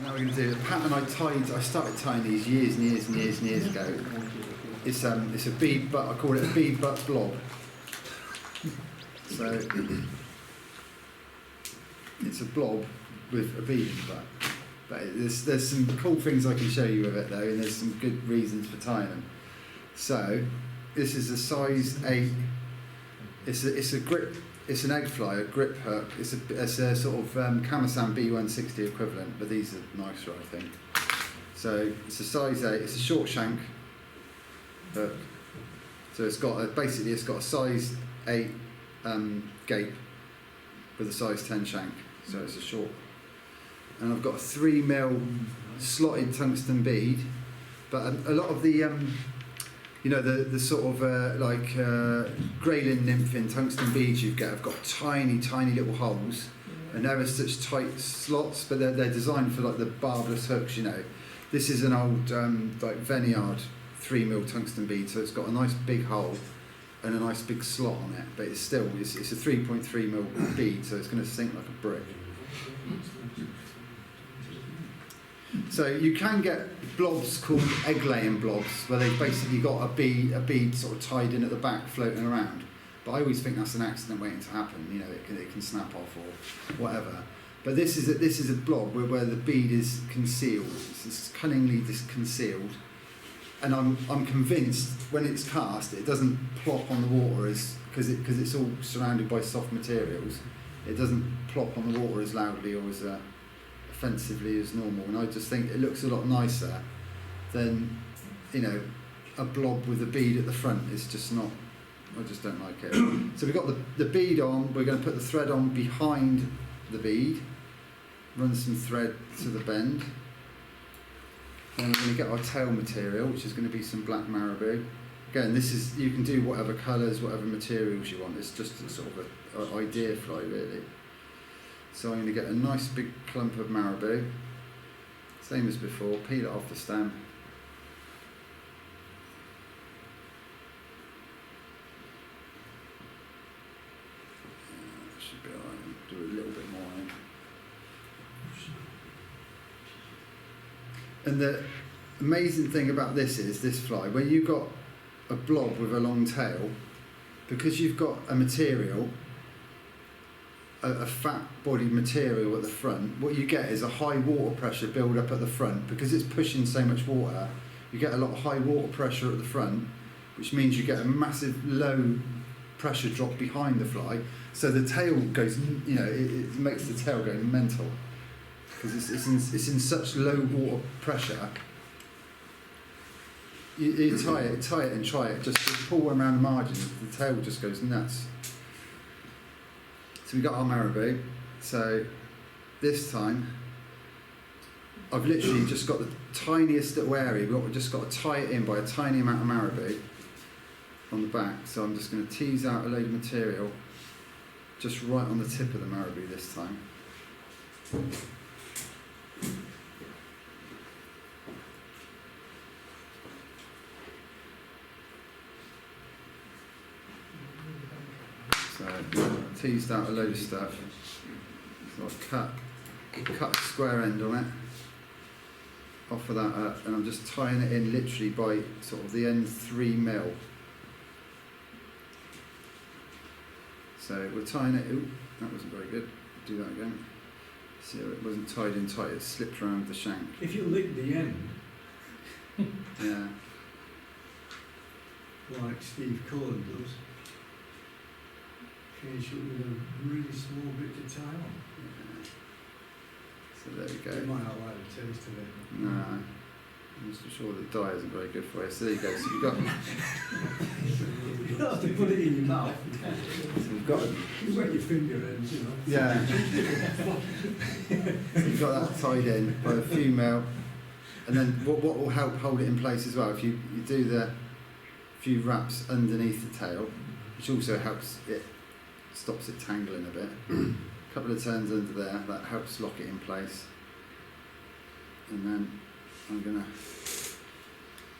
Now we're going to do the pattern I started tying these years ago. It's a bead butt, I call it a bead butt blob. So it's a blob with a bead butt. But there's some cool things I can show you with it though, and there's some good reasons for tying them. So this is a size 8. It's a grip. It's an egg fly, a grip hook. It's a sort of Kamasan B160 equivalent, but these are nicer, I think. So it's a size 8. It's a short shank hook. So it's got basically it's got a size 8 gape with a size 10 shank. So it's a short. And I've got a 3mm slotted tungsten bead, but a lot of the you know, the sort of Grayling nymph in tungsten beads you get have got tiny little holes, and they're such tight slots, but they're designed for like the barbless hooks, you know. This is an old like Vineyard 3mm tungsten bead, so it's got a nice big hole and a nice big slot on it, but it's still it's a 3.3mm bead, so it's going to sink like a brick. So you can get blobs called egg-laying blobs, where they've basically got a bead sort of tied in at the back, floating around. But I always think that's an accident waiting to happen. You know, it can snap off or whatever. But this is a blob where the bead is concealed. It's cunningly concealed, and I'm convinced when it's cast, it doesn't plop on the water because it's all surrounded by soft materials. It doesn't plop on the water as loudly or as offensively as normal, and I just think it looks a lot nicer than, you know, a blob with a bead at the front. It's just not, I just don't like it. So we've got the bead on, we're going to put the thread on behind the bead, run some thread to the bend, then we're going to get our tail material, which is going to be some black marabou. Again, this is, you can do whatever colours, whatever materials you want, it's just a sort of an idea fly really. So I'm going to get a nice big clump of marabou, same as before, peel it off the stem. Should be alright, do a little bit more in. And the amazing thing about this fly, when you've got a blob with a long tail, because you've got a material, a fat-bodied material at the front, what you get is a high water pressure build up at the front. Because it's pushing so much water, you get a lot of high water pressure at the front, which means you get a massive low pressure drop behind the fly. So the tail goes, you know, it makes the tail go mental because it's in such low water pressure. You tie it and try it, just pull around the margins, the tail just goes nuts. So we got our marabou. So this time, I've literally just got the tiniest little area. We've just got to tie it in by a tiny amount of marabou on the back. So I'm just going to tease out a load of material just right on the tip of the marabou this time. So I've teased out a load of stuff. So I've cut a square end on it, off of that up, and I'm just tying it in literally by sort of the end 3mm. So we're tying it, ooh, that wasn't very good, do that again. See how it wasn't tied in tight, it slipped around the shank. If you lick the end, Yeah. like Steve Cullen does, finish up with a really small bit to tie on. Yeah. So there we You go. might not like the taste of it. No, I'm just sure the dye isn't very good for you. So there you go. So you've got, You don't have to put it in your mouth. so we've got, You wet your finger ends, you know. yeah. So you've got that tied in by a few mil, and then what will help hold it in place as well, if you do the few wraps underneath the tail, which also helps it, stops it tangling a bit. A couple of turns under there, that helps lock it in place. And then I'm going to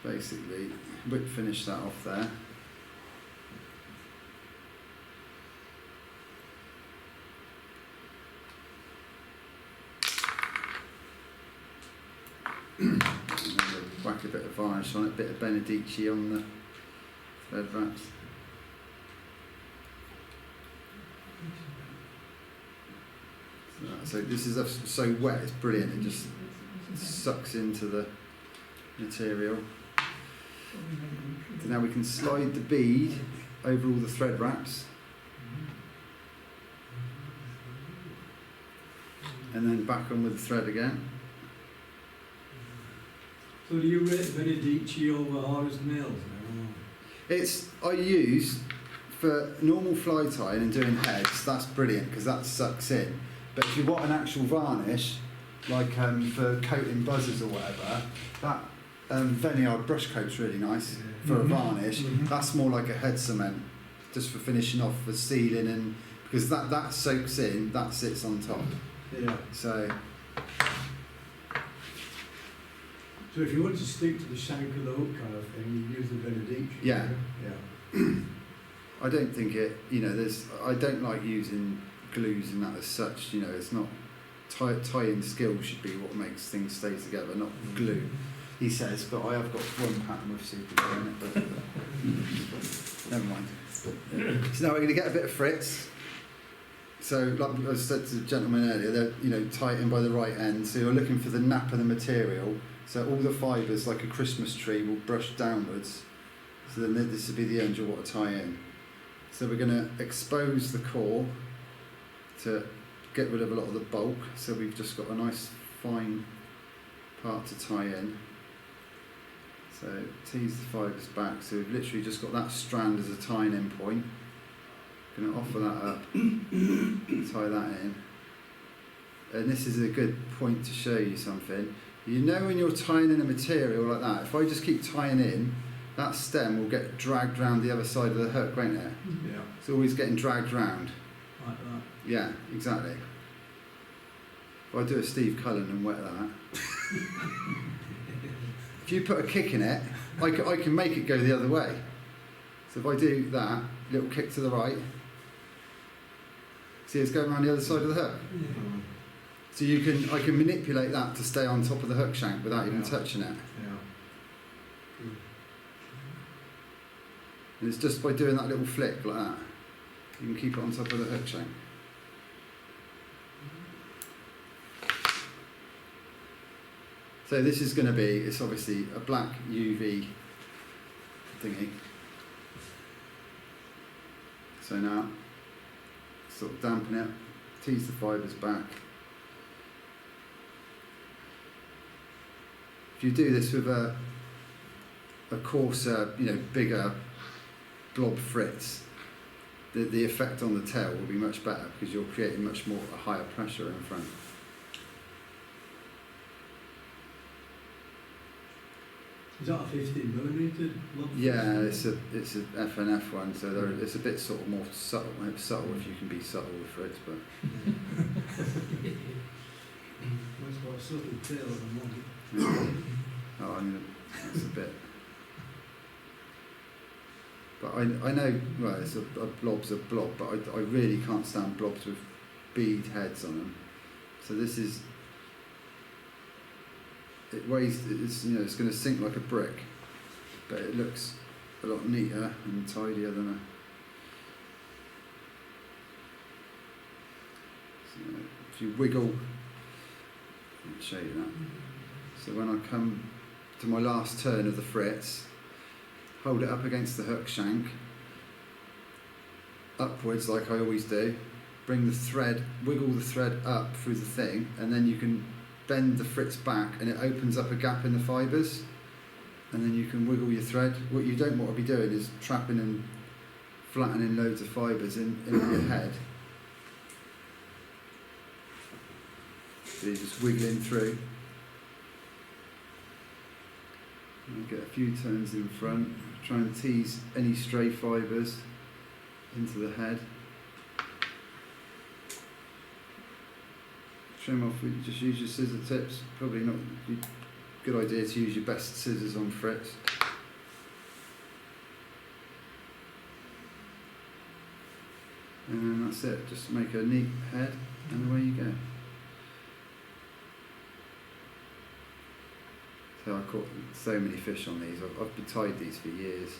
basically whip finish that off there. bit of varnish on it, a bit of Benedici on the thread wraps. So this is so wet, it's brilliant, it just sucks into the material. So now we can slide the bead over all the thread wraps. And then back on with the thread again. So do you rate Benedici over Horace nails now? I use, for normal fly tying and doing heads, that's brilliant because that sucks in. But if you want an actual varnish, like for coating buzzers or whatever, that Veniard brush coat's really nice for a varnish. That's more like a head cement, just for finishing off for sealing, and because that soaks in, that sits on top. Yeah. So if you want to stick to the shank of the hook kind of thing, you use the Benedici. Yeah. Yeah. I don't think it, I don't like using glues and that as such, it's not, tying skill should be what makes things stay together, not glue, he says, but I have got one pattern with super glue in it, but never mind. So now we're going to get a bit of fritz. So like I said to the gentleman earlier, they're tightened by the right end, so you're looking for the nap of the material, so all the fibres, like a Christmas tree, will brush downwards, so then this will be the end you'll want to tie in. So we're going to expose the core to get rid of a lot of the bulk, so we've just got a nice fine part to tie in. So tease the fibres back, so we've literally just got that strand as a tying in point. Going to offer that up, tie that in. And this is a good point to show you something. When you're tying in a material like that, if I just keep tying in, that stem will get dragged round the other side of the hook, won't it? Yeah. It's always getting dragged round. Like that. Yeah, exactly. If I do a Steve Cullen and wet that, if you put a kick in it, I can make it go the other way. So if I do that, little kick to the right, see it's going around the other side of the hook. Yeah. So I can manipulate that to stay on top of the hook shank without even touching it. Yeah. And it's just by doing that little flick like that, you can keep it on top of the hook shank. So this is going to be, it's obviously a black UV thingy. So now, sort of dampen it, tease the fibres back. If you do this with a coarser, bigger blob fritz, the effect on the tail will be much better because you're creating much more a higher pressure in front. Is that a 15mm blob? Yeah, it's a FNF one, so it's a bit sort of more subtle. Subtle if you can be subtle with fritz, but. It's got a subtle tail at the moment. That's a bit. But I know, well, it's a blob's a blob, but I really can't stand blobs with bead heads on them. So this is, it weighs, it's going to sink like a brick, but it looks a lot neater and tidier than a. So if you wiggle, I'll show you that. So when I come to my last turn of the fritz, hold it up against the hook shank, upwards like I always do, bring the thread, wiggle the thread up through the thing, and then you can bend the fritz back and it opens up a gap in the fibres, and then you can wiggle your thread. What you don't want to be doing is trapping and flattening loads of fibres in your head. So you're just wiggling through. And get a few turns in front, try and tease any stray fibres into the head. Trim off, just use your scissor tips, probably not a good idea to use your best scissors on fritz. And then that's it, just make a neat head and away you go. So Yeah, I caught so many fish on these. I've tied these for years.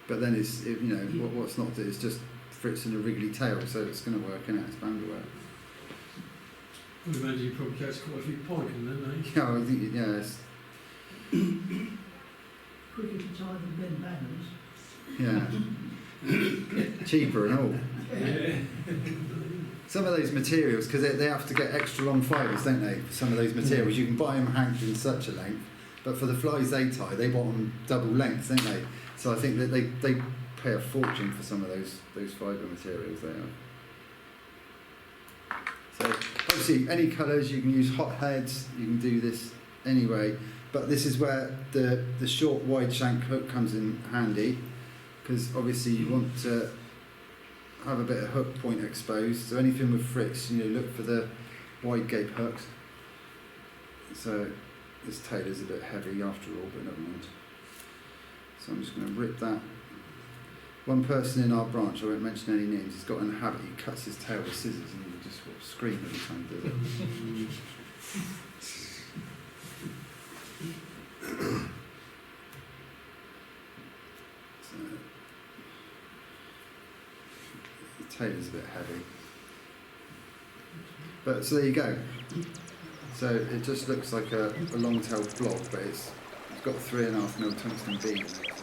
But then you know, what's not, it's just Fritz and a wriggly tail, so it's going to work, isn't it? It's bound to work. I would imagine you probably catch quite a few pike in them, eh? Yeah, I think, yeah, it's, Quicker to tie than Ben Banners. yeah. Cheaper and all. Yeah. Some of those materials, because they have to get extra long fibres, don't they? For some of those materials, you can buy them hanged in such a length, but for the flies they tie, they want them double length, don't they? So I think that they pay a fortune for some of those fibre materials they have. So obviously, any colours, you can use hot heads, you can do this anyway, but this is where the short wide shank hook comes in handy, because obviously you want to have a bit of hook point exposed, so anything with Fritz, you know, look for the wide gape hooks. So this tail is a bit heavy after all, but never mind. So I'm just going to rip that. One person in our branch, I won't mention any names, he's got in the habit, he cuts his tail with scissors and he just scream every time he does it. So, the tail is a bit heavy. But so there you go. So it just looks like a long-tailed blob, but it's got 3.5mm tungsten bead in it.